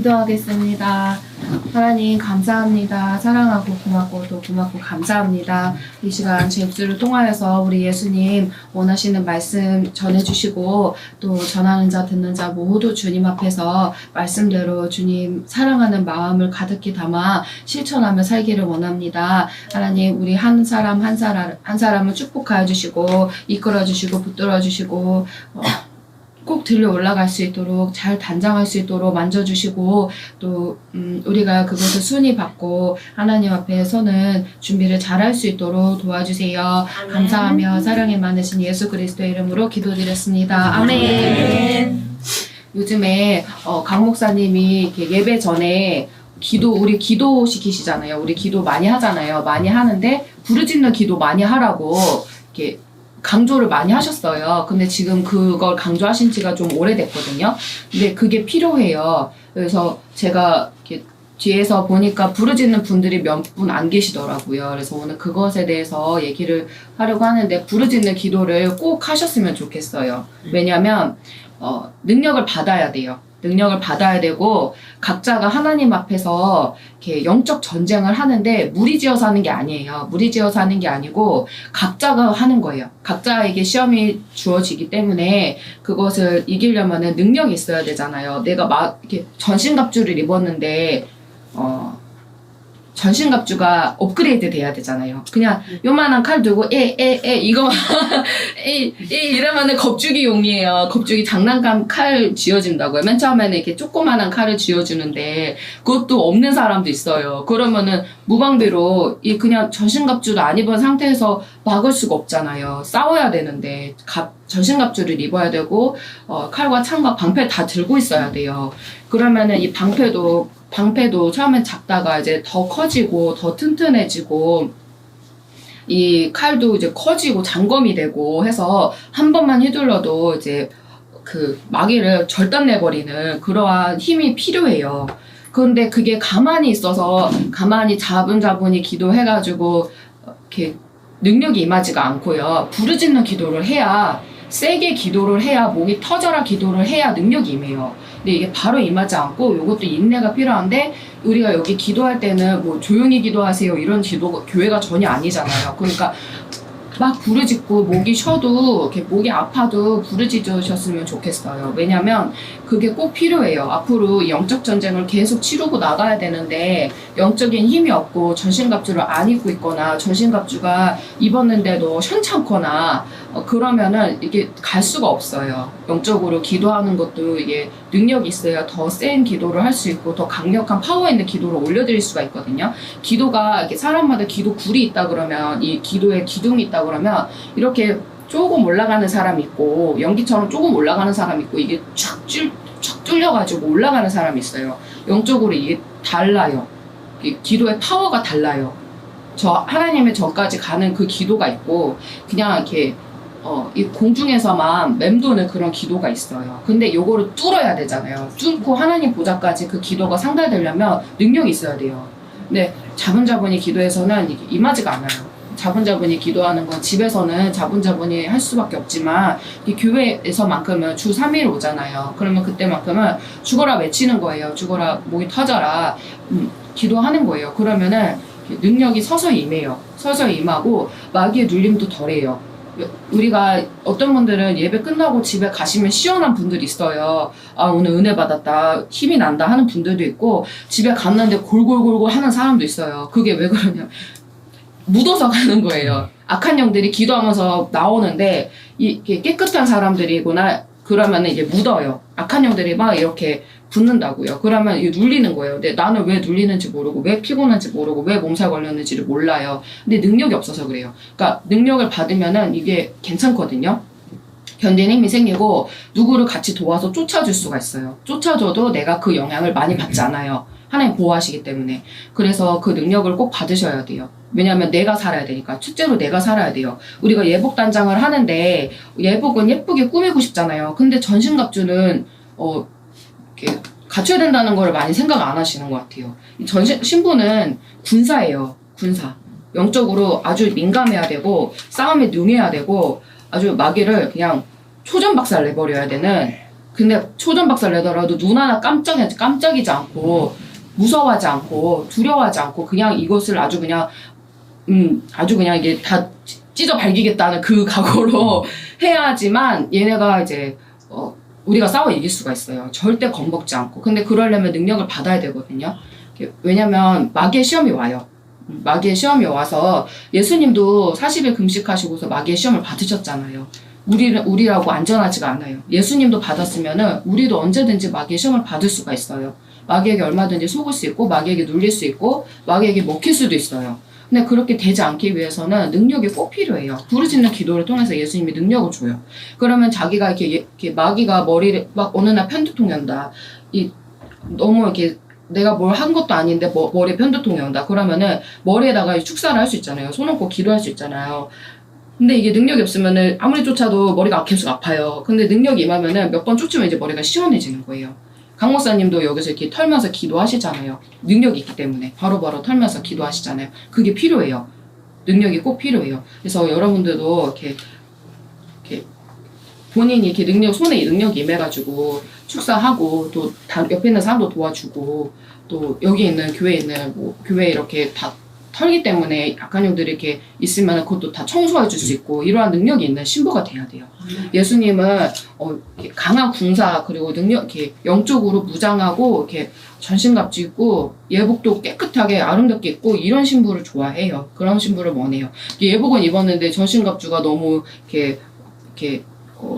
기도하겠습니다. 하나님 감사합니다. 사랑하고 고맙고 또 고맙고 감사합니다. 이 시간 제 입술을 통하여서 우리 예수님 원하시는 말씀 전해주시고 또 전하는 자 듣는 자 모두 주님 앞에서 말씀대로 주님 사랑하는 마음을 가득히 담아 실천하며 살기를 원합니다. 하나님 우리 한 사람 한 사람을 축복하여 주시고 이끌어 주시고 붙들어 주시고 꼭 들려 올라갈 수 있도록 잘 단장할 수 있도록 만져주시고 또 우리가 그것을 순위 받고 하나님 앞에 서는 준비를 잘할 수 있도록 도와주세요. 아멘. 감사하며 사랑이 많으신 예수 그리스도의 이름으로 기도드렸습니다. 아멘. 요즘에 강 목사님이 이렇게 예배 전에 우리 기도 시키시잖아요. 우리 기도 많이 하잖아요. 많이 하는데 부르짖는 기도 많이 하라고 이렇게 강조를 많이 하셨어요. 근데 지금 그걸 강조하신 지가 좀 오래됐거든요. 근데 그게 필요해요. 그래서 제가 이렇게 뒤에서 보니까 부르짖는 분들이 몇 분 안 계시더라고요. 그래서 오늘 그것에 대해서 얘기를 하려고 하는데 부르짖는 기도를 꼭 하셨으면 좋겠어요. 왜냐면 능력을 받아야 돼요. 능력을 받아야 되고 각자가 하나님 앞에서 이렇게 영적 전쟁을 하는데 무리지어서 하는 게 아니에요. 무리지어서 하는 게 아니고 각자가 하는 거예요. 각자에게 시험이 주어지기 때문에 그것을 이기려면은 능력이 있어야 되잖아요. 내가 막 이렇게 전신갑주를 입었는데 전신갑주가 업그레이드 돼야 되잖아요. 그냥 요만한 칼 들고 이거 이러면은 겁주기용이에요. 겁주기 장난감 칼 쥐어준다고요. 맨 처음에는 이렇게 조그만한 칼을 쥐어주는데 그것도 없는 사람도 있어요. 그러면은 무방비로 그냥 전신갑주도 안 입은 상태에서 막을 수가 없잖아요. 싸워야 되는데 전신갑주를 입어야 되고 칼과 창과 방패 다 들고 있어야 돼요. 그러면은 이 방패도 처음엔 작다가 이제 더 커지고 더 튼튼해지고 이 칼도 이제 커지고 장검이 되고 해서 한 번만 휘둘러도 이제 그 마귀를 절단내버리는 그러한 힘이 필요해요. 그런데 그게 가만히 있어서 가만히 자분자분히 기도해가지고 이렇게 능력이 임하지가 않고요. 부르짖는 기도를 해야 세게 기도를 해야 목이 터져라 기도를 해야 능력이 임해요. 근데 이게 바로 임하지 않고 이것도 인내가 필요한데 우리가 여기 기도할 때는 뭐 조용히 기도하세요 이런 교회가 전혀 아니잖아요. 그러니까 막 부르짖고 목이 쉬어도 이렇게 목이 아파도 부르짖으셨으면 좋겠어요. 왜냐면 그게 꼭 필요해요. 앞으로 영적 전쟁을 계속 치르고 나가야 되는데 영적인 힘이 없고 전신갑주를 안 입고 있거나 전신갑주가 입었는데도 현찮거나 그러면은 이게 갈 수가 없어요. 영적으로 기도하는 것도 이게 능력이 있어야 더 센 기도를 할 수 있고 더 강력한 파워 있는 기도를 올려드릴 수가 있거든요. 기도가 이렇게 사람마다 기도 굴이 있다 그러면 이 기도에 기둥이 있다 그러면 이렇게 조금 올라가는 사람이 있고 연기처럼 조금 올라가는 사람이 있고 이게 쫙 뚫려가지고 올라가는 사람이 있어요. 영적으로 이게 달라요. 기도의 파워가 달라요. 하나님의 전까지 가는 그 기도가 있고 그냥 이렇게 이 공중에서만 맴도는 그런 기도가 있어요. 근데 요거를 뚫어야 되잖아요. 뚫고 하나님 보좌까지 그 기도가 상달되려면 능력이 있어야 돼요. 근데 자분자분히 기도해서는 이게 임하지가 않아요. 자분자분히 기도하는 건 집에서는 자분자분히 할 수밖에 없지만 교회에서만큼은 주 3일 오잖아요. 그러면 그때만큼은 죽어라 외치는 거예요. 죽어라 목이 터져라 기도하는 거예요. 그러면은 능력이 서서히 임해요. 서서히 임하고 마귀의 눌림도 덜해요. 우리가 어떤 분들은 예배 끝나고 집에 가시면 시원한 분들이 있어요. 아 오늘 은혜 받았다 힘이 난다 하는 분들도 있고 집에 갔는데 골골골골 하는 사람도 있어요. 그게 왜 그러냐 묻어서 가는 거예요. 악한 영들이 기도하면서 나오는데 이게 깨끗한 사람들이구나 그러면은 이게 묻어요. 악한 영들이 막 이렇게 붙는다고요. 그러면 이게 눌리는 거예요. 근데 나는 왜 눌리는지 모르고 왜 피곤한지 모르고 왜 몸살 걸렸는지를 몰라요. 근데 능력이 없어서 그래요. 그러니까 능력을 받으면은 이게 괜찮거든요. 견디는 힘이 생기고 누구를 같이 도와서 쫓아줄 수가 있어요. 쫓아줘도 내가 그 영향을 많이 받지 않아요. 하나님 보호하시기 때문에. 그래서 그 능력을 꼭 받으셔야 돼요. 왜냐하면 내가 살아야 되니까. 첫째로 내가 살아야 돼요. 우리가 예복 단장을 하는데 예복은 예쁘게 꾸미고 싶잖아요. 근데 전신갑주는 이렇게 갖춰야 된다는 걸 많이 생각 안 하시는 것 같아요. 신부는 군사예요. 군사. 영적으로 아주 민감해야 되고 싸움에 능해야 되고 아주 마귀를 그냥 초전박살 내버려야 되는 근데 초전 박사를 내더라도 눈 하나 깜짝이지 않고 무서워하지 않고 두려워하지 않고 그냥 이것을 아주 그냥 이게 다 찢어 발기겠다는 그 각오로 해야지만 얘네가 이제 우리가 싸워 이길 수가 있어요. 절대 겁먹지 않고. 근데 그러려면 능력을 받아야 되거든요. 왜냐면 마귀의 시험이 와요. 마귀의 시험이 와서 예수님도 40일 금식하시고서 마귀의 시험을 받으셨잖아요. 우리라고 안전하지가 않아요. 예수님도 받았으면은 우리도 언제든지 마귀의 시험을 받을 수가 있어요. 마귀에게 얼마든지 속을 수 있고 마귀에게 눌릴 수 있고 마귀에게 먹힐 수도 있어요. 근데 그렇게 되지 않기 위해서는 능력이 꼭 필요해요. 부르짖는 기도를 통해서 예수님이 능력을 줘요. 그러면 자기가 이렇게 마귀가 머리를 막 어느 날 편두통이 온다. 너무 이렇게 내가 뭘 한 것도 아닌데 머리에 편두통이 온다. 그러면은 머리에다가 축사를 할 수 있잖아요. 손 얹고 기도할 수 있잖아요. 근데 이게 능력이 없으면은 아무리 쫓아도 머리가 계속 아파요. 근데 능력이 임하면은 몇 번 쫓으면 이제 머리가 시원해지는 거예요. 강 목사님도 여기서 이렇게 털면서 기도하시잖아요. 능력이 있기 때문에 바로바로 털면서 기도하시잖아요. 그게 필요해요. 능력이 꼭 필요해요. 그래서 여러분들도 이렇게 본인이 이렇게 손에 능력이 임해가지고 축사하고 또 옆에 있는 사람도 도와주고 또 여기 있는 교회에 있는 교회 이렇게 다 털기 때문에 약간형들이 이렇게 있으면 그것도 다 청소해 줄 수 있고 이러한 능력이 있는 신부가 돼야 돼요. 예수님은 이렇게 강한 궁사 그리고 이렇게 영적으로 무장하고 이렇게 전신갑주 입고 예복도 깨끗하게 아름답게 입고 이런 신부를 좋아해요. 그런 신부를 원해요. 예복은 입었는데 전신갑주가 너무 이렇게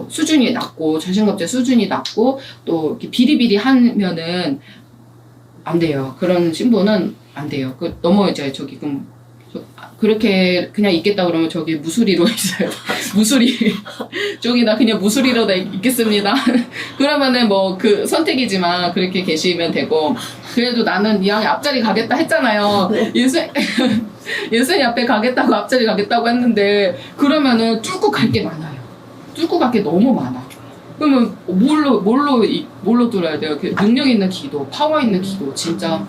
수준이 낮고 전신갑주의 수준이 낮고 또 이렇게 비리비리하면은 안 돼요. 그런 신부는 안 돼요. 너무 이제 그렇게 그냥 있겠다 그러면 저기 무수리로 있어요. 무수리 쪽이나 그냥 무수리로 다 있겠습니다. 그러면은 선택이지만 그렇게 계시면 되고 그래도 나는 이 양이 앞자리 가겠다 했잖아요. 네. 예수님 앞에 가겠다고 앞자리 가겠다고 했는데 그러면은 뚫고 갈 게 많아요. 뚫고 갈 게 너무 많아. 그러면 뭘로 뚫어야 돼요? 능력 있는 기도, 파워 있는 기도, 진짜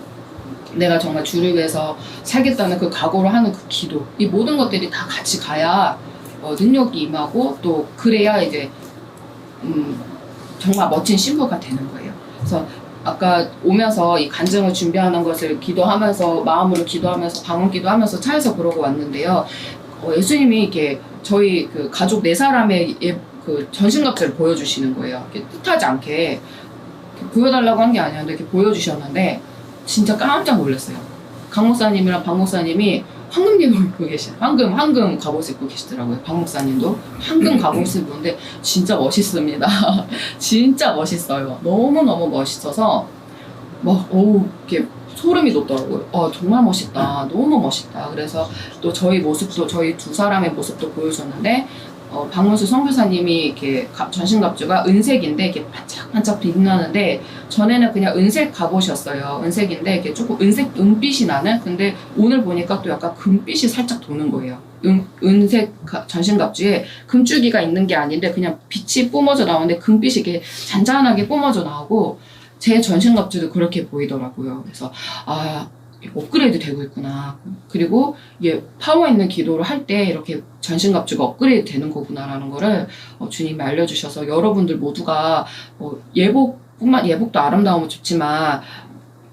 내가 정말 주를 위해서 살겠다는 그 각오를 하는 그 기도, 이 모든 것들이 다 같이 가야 능력이 임하고 또 그래야 이제 정말 멋진 신부가 되는 거예요. 그래서 아까 오면서 이 간증을 준비하는 것을 기도하면서 마음으로 기도하면서 방언 기도하면서 차에서 그러고 왔는데요. 예수님이 이렇게 저희 그 가족 4사람의 그 전신갑주를 보여주시는 거예요. 이렇게 뜻하지 않게 보여달라고 한 게 아니었는데 이렇게 보여주셨는데 진짜 깜짝 놀랐어요. 강 목사님이랑 박 목사님이 황금 예복 입고 황금 갑옷 입고 계시더라고요. 박 목사님도 황금 갑옷을 입는데 진짜 멋있습니다. 진짜 멋있어요. 너무너무 멋있어서 이렇게 소름이 돋더라고요. 정말 멋있다. 너무 멋있다. 그래서 또 저희 모습도 저희 2사람의 모습도 보여줬는데 박문수 선교사님이 이렇게 전신갑주가 은색인데 이렇게 반짝반짝 빛나는데 전에는 그냥 은색 갑옷이었어요. 은색인데 이렇게 조금 은빛이 나는. 근데 오늘 보니까 또 약간 금빛이 살짝 도는 거예요. 은색 전신갑주에 금줄기가 있는 게 아닌데 그냥 빛이 뿜어져 나오는데 금빛이 이렇게 잔잔하게 뿜어져 나오고 제 전신갑주도 그렇게 보이더라고요. 그래서 업그레이드 되고 있구나. 그리고 이게 파워 있는 기도를 할 때 이렇게 전신갑주가 업그레이드 되는 거구나라는 거를 주님이 알려주셔서 여러분들 모두가 예복도 아름다우면 좋지만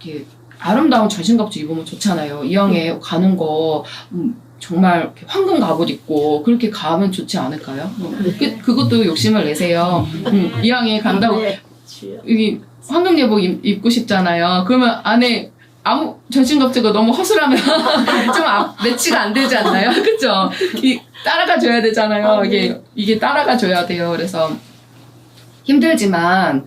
이렇게 아름다운 전신갑주 입으면 좋잖아요. 이왕에 가는 거 정말 이렇게 황금 갑옷 입고 그렇게 가면 좋지 않을까요? 그것도 욕심을 내세요. 이왕에 간다고 여기 황금 예복 입고 싶잖아요. 그러면 안에 전신갑주가 너무 허술하면 좀 매치가 안 되지 않나요? 그쵸? 따라가 줘야 되잖아요. 이게 따라가 줘야 돼요. 그래서 힘들지만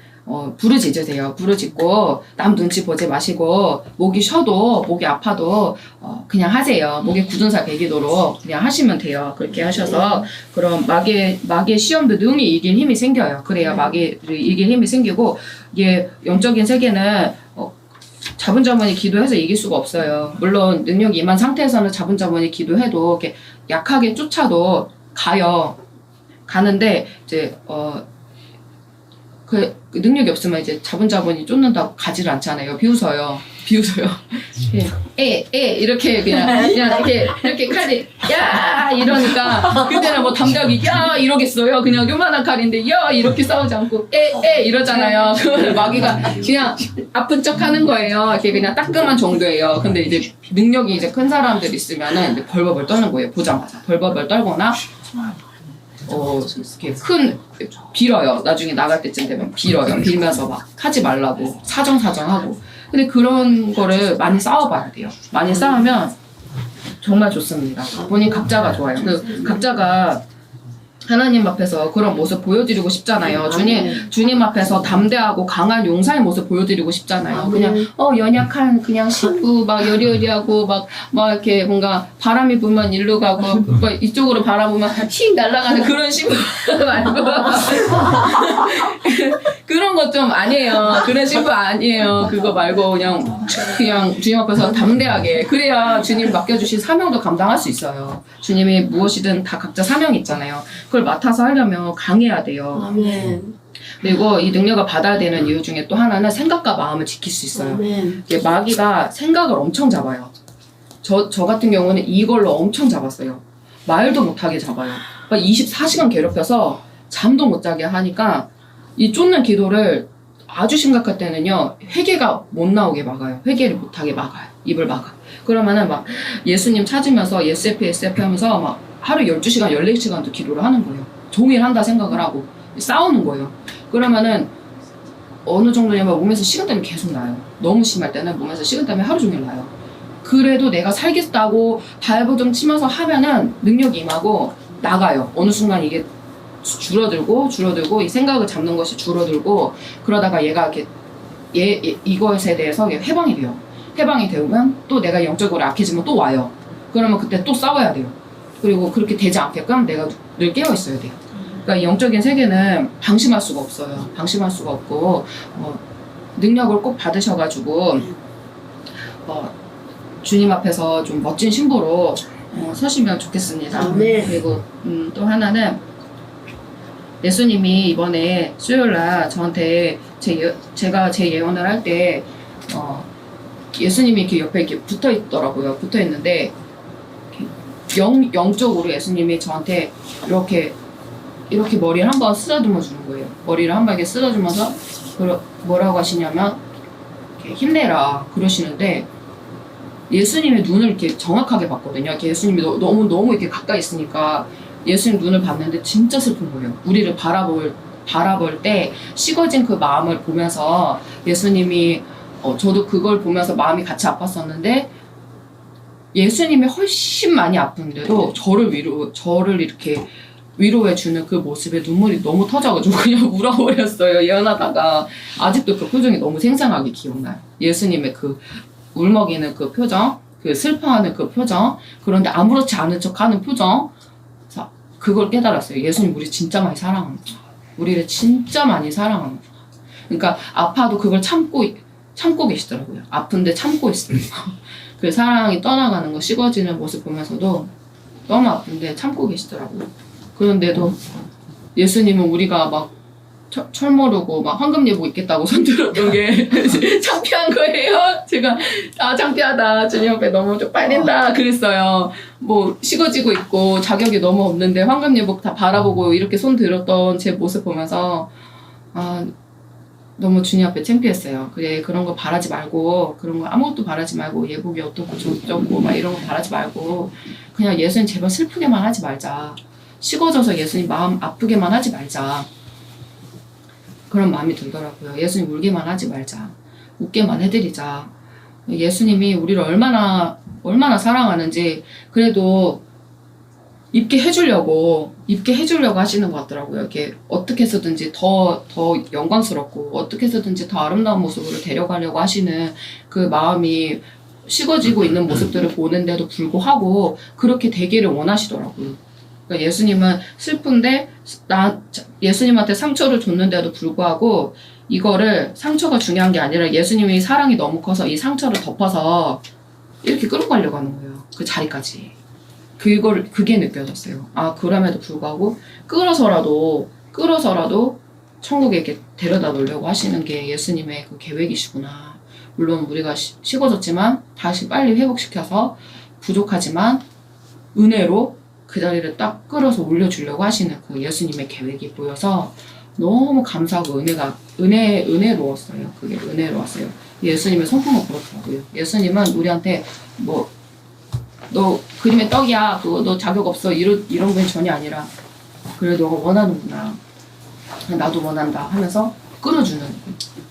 부르짖으세요. 부르짖고 남 눈치 보지 마시고 목이 아파도 그냥 하세요. 목에 굳은 살 배기도록 그냥 하시면 돼요. 그렇게 하셔서 그럼 마귀의 시험도 능히 이길 힘이 생겨요. 그래야 마귀를 이길 힘이 생기고 이게 영적인 세계는 자분자분히 기도해서 이길 수가 없어요. 물론 능력이 임한 상태에서는 자분자분히 기도해도 이렇게 약하게 쫓아도 가요. 가는데 이제 그 능력이 없으면 이제 자본이 쫓는다고 가지를 않잖아요. 비웃어요. 이렇게 그냥 이렇게 칼이 야 이러니까 그때는 뭐 담력이 야 이러겠어요. 그냥 요만한 칼인데 야 이렇게 싸우지 않고 이러잖아요. 그거를 마귀가 그냥 아픈 척 하는 거예요. 이렇게 그냥 따끔한 정도예요. 근데 이제 능력이 이제 큰 사람들 있으면은 이제 벌벌벌 떠는 거예요. 보자마자 벌벌벌 떨거나 이렇게 빌어요. 나중에 나갈 때쯤 되면 빌어요. 빌면서 막 하지 말라고 사정하고. 근데 그런 거를 많이 싸워봐야 돼요. 많이 싸우면 정말 좋습니다. 본인 각자가 좋아요. 그 각자가 하나님 앞에서 그런 모습 보여드리고 싶잖아요. 주님 앞에서 담대하고 강한 용사의 모습 보여드리고 싶잖아요. 그냥 연약한 그냥 신부 막 여리여리하고 막 이렇게 뭔가 바람이 불면 일로 가고 막 이쪽으로 바라보면 휙 날아가는 그런 신부 말고 그런 거 좀 아니에요. 그런 신부 아니에요. 그거 말고 그냥 주님 앞에서 담대하게 그래야 주님 맡겨주신 사명도 감당할 수 있어요. 주님이 무엇이든 다 각자 사명이 있잖아요. 그걸 맡아서 하려면 강해야 돼요. 아멘. 그리고 이 능력을 받아야 되는 이유 중에 또 하나는 생각과 마음을 지킬 수 있어요. 아멘. 이게 마귀가 생각을 엄청 잡아요. 저 같은 경우는 이걸로 엄청 잡았어요. 말도 못하게 잡아요. 그러니까 24시간 괴롭혀서 잠도 못 자게 하니까 이 쫓는 기도를 아주 심각할 때는요, 회개가 못 나오게 막아요. 회개를 못하게 막아요. 입을 막아. 그러면은 막 예수님 찾으면서 SF 하면서 막 하루 12시간, 14시간도 기도를 하는 거예요. 종일 한다 생각을 하고 싸우는 거예요. 그러면은 어느 정도냐면 몸에서 식은땀이 계속 나요. 너무 심할 때는 몸에서 식은땀이 하루 종일 나요. 그래도 내가 살겠다고 발버둥 치면서 하면은 능력이 임하고 나가요. 어느 순간 이게 줄어들고 이 생각을 잡는 것이 줄어들고 그러다가 얘가 이렇게 이것에 대해서 해방이 돼요. 해방이 되면 또 내가 영적으로 약해지면 또 와요. 그러면 그때 또 싸워야 돼요. 그리고 그렇게 되지 않게끔 내가 늘 깨어 있어야 돼요. 그러니까 영적인 세계는 방심할 수가 없어요. 방심할 수가 없고 능력을 꼭 받으셔가지고 주님 앞에서 좀 멋진 신부로 서시면 좋겠습니다. 네. 그리고 또 하나는 예수님이 이번에 수요일날 저한테 제가 제 예언을 할 때 예수님이 이렇게 옆에 이렇게 붙어 있더라고요. 붙어 있는데 영적으로 예수님이 저한테 이렇게 머리를 한번 쓰다듬어 주는 거예요. 머리를 한번 이렇게 쓰다주면서 뭐라고 하시냐면 이렇게 힘내라 그러시는데 예수님의 눈을 이렇게 정확하게 봤거든요. 이렇게 예수님이 너무 이렇게 가까이 있으니까 예수님 눈을 봤는데 진짜 슬픈 거예요. 우리를 바라볼 때 식어진 그 마음을 보면서 예수님이 저도 그걸 보면서 마음이 같이 아팠었는데 예수님이 훨씬 많이 아픈데도 저를 이렇게 위로해주는 그 모습에 눈물이 너무 터져가지고 그냥 울어버렸어요. 예언하다가 아직도 그 표정이 너무 생생하게 기억나요. 예수님의 그 울먹이는 그 표정, 그 슬퍼하는 그 표정, 그런데 아무렇지 않은 척하는 표정. 그걸 깨달았어요. 예수님 우리 진짜 많이 사랑합니다. 우리를 진짜 많이 사랑합니다. 그러니까 아파도 그걸 참고 계시더라고요. 아픈데 참고 있어요. 그 사랑이 떠나가는 거, 식어지는 모습 보면서도 너무 아픈데 참고 계시더라고요. 그런데도 예수님은 우리가 막 철모르고 막 황금예복 입겠다고 손들었던 게 창피한 거예요. 제가 창피하다. 주님 앞에 너무 쪽팔린다 그랬어요. 뭐 식어지고 있고 자격이 너무 없는데 황금예복 다 바라보고 이렇게 손 들었던 제 모습 보면서 너무 주님 앞에 창피했어요. 그래 그런 거 바라지 말고 그런 거 아무것도 바라지 말고 예복이 어떻고 저쩌고 막 이런 거 바라지 말고 그냥 예수님 제발 슬프게만 하지 말자. 식어져서 예수님 마음 아프게만 하지 말자. 그런 마음이 들더라고요. 예수님 울게만 하지 말자. 웃게만 해드리자. 예수님이 우리를 얼마나 사랑하는지 그래도 입게 해주려고 하시는 것 같더라고요. 이렇게 어떻게 해서든지 더 영광스럽고 어떻게 해서든지 더 아름다운 모습으로 데려가려고 하시는 그 마음이 식어지고 있는 모습들을 보는데도 불구하고 그렇게 되기를 원하시더라고요. 그러니까 예수님은 슬픈데 예수님한테 상처를 줬는데도 불구하고 이거를 상처가 중요한 게 아니라 예수님이 사랑이 너무 커서 이 상처를 덮어서 이렇게 끌고 가려고 하는 거예요. 그 자리까지. 그게 느껴졌어요. 그럼에도 불구하고 끌어서라도 천국에 이렇게 데려다 놓으려고 하시는 게 예수님의 그 계획이시구나. 물론 우리가 식어졌지만 다시 빨리 회복시켜서 부족하지만 은혜로 그 자리를 딱 끌어서 올려주려고 하시는 그 예수님의 계획이 보여서 너무 감사하고 은혜로웠어요. 그게 은혜로웠어요. 예수님의 성품은 그렇더라고요. 예수님은 우리한테 뭐 너 그림의 떡이야, 너 자격 없어, 이런 건 전혀 아니라 그래 너가 원하는구나, 나도 원한다 하면서 끌어주는,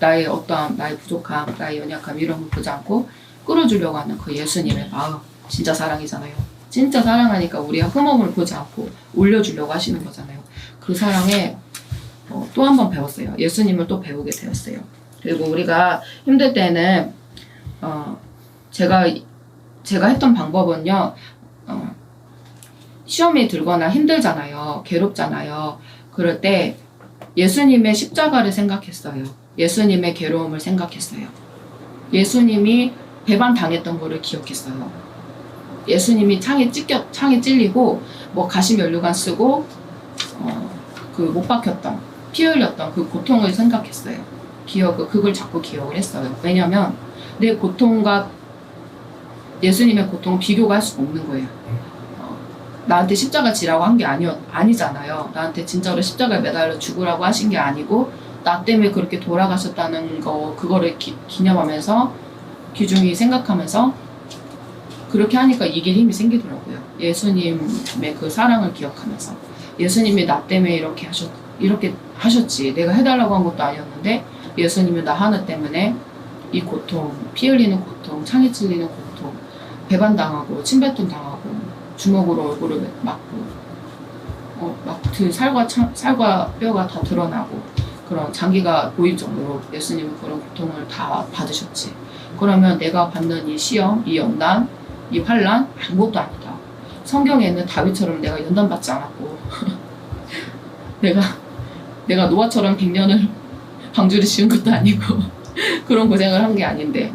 나의 어떠한 나의 부족함, 나의 연약함 이런 걸 보지 않고 끌어주려고 하는 그 예수님의 마음, 진짜 사랑이잖아요. 진짜 사랑하니까 우리가 흠없을 보지 않고 올려주려고 하시는 거잖아요. 그 사랑에 또 한 번 배웠어요. 예수님을 또 배우게 되었어요. 그리고 우리가 힘들 때는 제가 했던 방법은요, 시험이 들거나 힘들잖아요. 괴롭잖아요. 그럴 때 예수님의 십자가를 생각했어요. 예수님의 괴로움을 생각했어요. 예수님이 배반 당했던 거를 기억했어요. 예수님이 창에 찔리고 뭐 가시면류관 쓰고 그 못 박혔던, 피 흘렸던 그 고통을 생각했어요. 그걸 자꾸 기억을 했어요. 왜냐면 내 고통과 예수님의 고통은 비교가 할 수가 없는 거예요. 나한테 십자가 지라고 한 게 아니잖아요. 나한테 진짜로 십자가에 매달려 죽으라고 하신 게 아니고 나 때문에 그렇게 돌아가셨다는 거, 그거를 기념하면서 귀중히 생각하면서 그렇게 하니까 이길 힘이 생기더라고요. 예수님의 그 사랑을 기억하면서 예수님이 나 때문에 이렇게 하셨지, 내가 해달라고 한 것도 아니었는데 예수님이 나 하나 때문에 이 고통, 피 흘리는 고통, 창에 찔리는 고통, 배반당하고 침뱉음 당하고 주먹으로 얼굴을 맞고 살과 뼈가 다 드러나고 그런 장기가 보일 정도로 예수님은 그런 고통을 다 받으셨지. 그러면 내가 받는 이 시험, 이 연단, 이 환난 아무것도 아니다. 성경에는 다윗처럼 내가 연단받지 않았고 내가 노아처럼 100년을 방주를 지은 것도 아니고 그런 고생을 한 게 아닌데,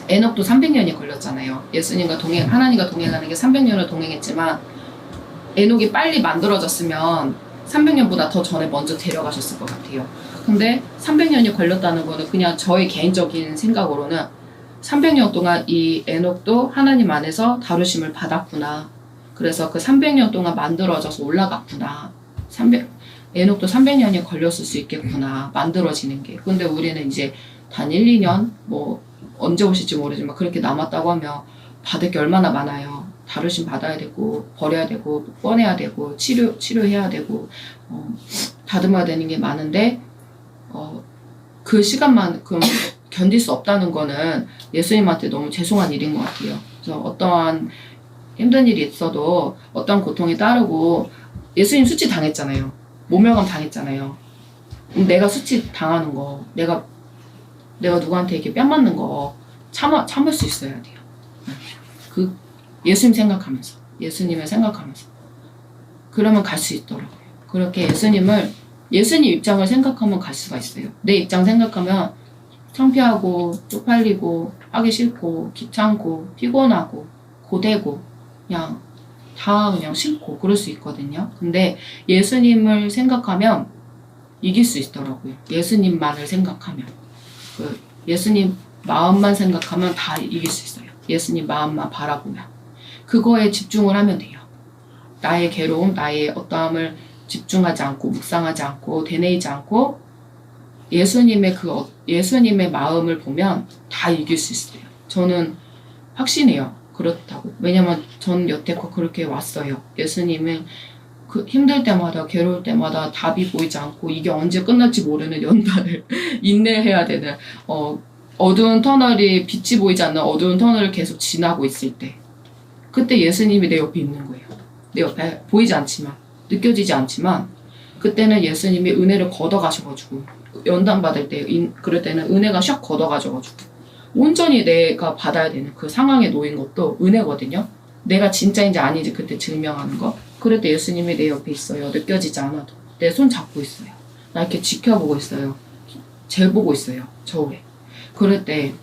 에녹도 300년이 걸렸잖아요. 하나님과 동행하는 게 300년을 동행했지만 에녹이 빨리 만들어졌으면 300년보다 더 전에 먼저 데려가셨을 것 같아요. 근데 300년이 걸렸다는 거는 그냥 저의 개인적인 생각으로는 300년 동안 이 에녹도 하나님 안에서 다루심을 받았구나. 그래서 그 300년 동안 만들어져서 올라갔구나. 에녹도 300년이 걸렸을 수 있겠구나. 만들어지는 게. 근데 우리는 이제 단 1, 2년 뭐 언제 오실지 모르지만 그렇게 남았다고 하면 받을 게 얼마나 많아요. 다루심 받아야 되고 버려야 되고 꺼내야 되고 치료해야 되고 다듬어야 되는 게 많은데 그 시간만큼 견딜 수 없다는 거는 예수님한테 너무 죄송한 일인 것 같아요. 그래서 어떠한 힘든 일이 있어도 어떤 고통이 따르고, 예수님 수치 당했잖아요. 모멸감 당했잖아요. 내가 수치 당하는 거, 내가 누구한테 이렇게 뺨 맞는 거 참을 수 있어야 돼요. 그 예수님을 생각하면서 그러면 갈 수 있더라고요. 그렇게 예수님 입장을 생각하면 갈 수가 있어요. 내 입장 생각하면 창피하고 쪽팔리고 하기 싫고 귀찮고 피곤하고 고되고 그냥 싫고 그럴 수 있거든요. 근데 예수님을 생각하면 이길 수 있더라고요. 예수님만을 생각하면, 예수님 마음만 생각하면 다 이길 수 있어요. 예수님 마음만 바라보면 그거에 집중을 하면 돼요. 나의 괴로움, 나의 어떠함을 집중하지 않고 묵상하지 않고 되뇌이지 않고 예수님의 마음을 보면 다 이길 수 있어요. 저는 확신해요. 그렇다고. 왜냐면 전 여태껏 그렇게 왔어요. 예수님은 힘들 때마다 괴로울 때마다 답이 보이지 않고 이게 언제 끝날지 모르는 연단을 인내해야 되는 어두운 터널이 빛이 보이지 않는 어두운 터널을 계속 지나고 있을 때, 그때 예수님이 내 옆에 있는 거예요. 내 옆에 보이지 않지만, 느껴지지 않지만 그때는 예수님이 은혜를 걷어가셔가지고, 연단받을 때 그럴 때는 은혜가 샥 걷어가셔가지고 온전히 내가 받아야 되는 그 상황에 놓인 것도 은혜거든요. 내가 진짜인지 아닌지 그때 증명하는 거. 그럴 때 예수님이 내 옆에 있어요. 느껴지지 않아도 내 손 잡고 있어요. 나 이렇게 지켜보고 있어요. 재보고 있어요. 저에. 그럴 때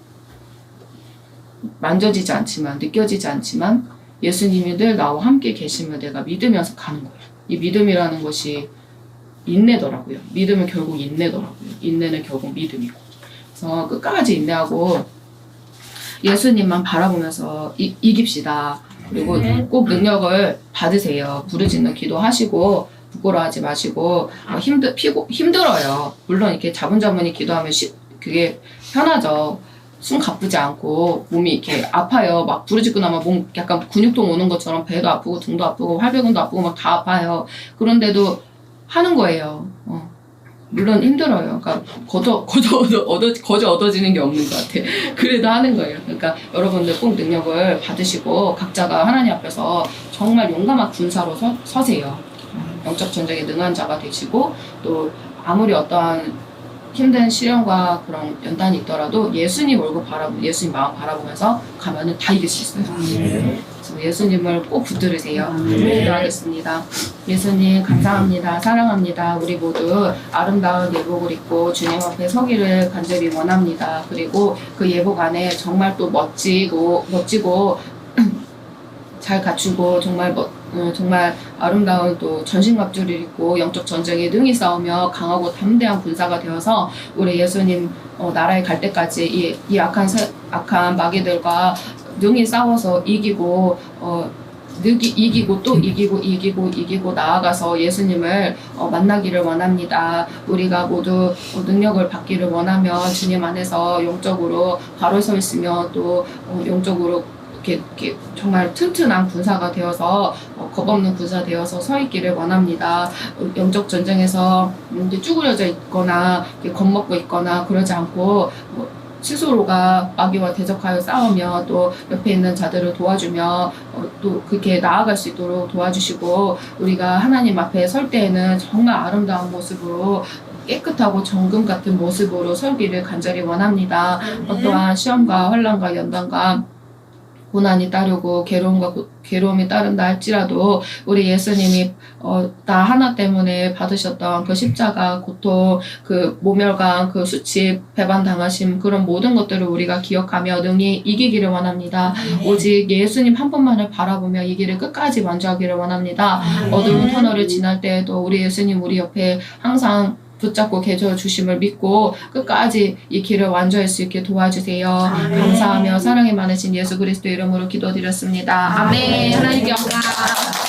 만져지지 않지만, 느껴지지 않지만 예수님이 늘 나와 함께 계시면 내가 믿으면서 가는 거예요. 이 믿음이라는 것이 인내더라고요. 믿음은 결국 인내더라고요. 인내는 결국 믿음이고. 그래서 끝까지 인내하고 예수님만 바라보면서 이깁시다. 그리고 꼭 능력을 받으세요. 부르짖는 기도하시고 부끄러워하지 마시고 힘들어요. 물론 이렇게 자분자분히 기도하면 그게 편하죠. 숨 가쁘지 않고 몸이 이렇게 아파요. 막 부르짖고 나면 몸 약간 근육통 오는 것처럼 배도 아프고 등도 아프고 활배근도 아프고 막 다 아파요. 그런데도 하는 거예요. 물론 힘들어요. 그러니까 거저 얻어지는 게 없는 것 같아. 그래도 하는 거예요. 그러니까 여러분들 꼭 능력을 받으시고 각자가 하나님 앞에서 정말 용감한 군사로 서세요. 영적 전쟁에 능한 자가 되시고 또 아무리 어떠한 힘든 시련과 그런 연단이 있더라도 예수님 얼굴 예수님 마음 바라보면서 가면은 다 이길 수 있어요. 그래서 예수님을 꼭 붙들으세요. 기도하겠습니다. 예수님 감사합니다. 사랑합니다. 우리 모두 아름다운 예복을 입고 주님 앞에 서기를 간절히 원합니다. 그리고 그 예복 안에 정말 또 멋지고 잘 갖추고 정말 아름다운 또 전신갑주를 입고 영적 전쟁에 능히 싸우며 강하고 담대한 군사가 되어서 우리 예수님 나라에 갈 때까지 이 악한 마귀들과 능히 싸워서 이기고 또 이기고 나아가서 예수님을 만나기를 원합니다. 우리가 모두 능력을 받기를 원하며 주님 안에서 영적으로 바로 서 있으며 또 영적으로 이렇게 정말 튼튼한 군사가 되어서 겁없는 군사 되어서 서 있기를 원합니다. 영적 전쟁에서 쭈그려져 있거나 겁먹고 있거나 그러지 않고 스스로가 마귀와 대적하여 싸우며 또 옆에 있는 자들을 도와주며 또 그렇게 나아갈 수 있도록 도와주시고 우리가 하나님 앞에 설 때에는 정말 아름다운 모습으로 깨끗하고 정금 같은 모습으로 설기를 간절히 원합니다. 또한 시험과 환난과 연단과 고난이 따르고 괴로움이 따른다 할지라도 우리 예수님이 나 하나 때문에 받으셨던 그 십자가 고통, 그 모멸감, 그 수치, 배반당하심 그런 모든 것들을 우리가 기억하며 능히 이기기를 원합니다. 오직 예수님 한 분만을 바라보며 이 길을 끝까지 완주하기를 원합니다. 어두운 터널을 지날 때에도 우리 예수님 우리 옆에 항상 붙잡고 계셔 주심을 믿고 끝까지 이 길을 완주할 수 있게 도와주세요. 감사하며 사랑이 많으신 예수 그리스도 이름으로 기도드렸습니다. 아멘. 하나님께 영광.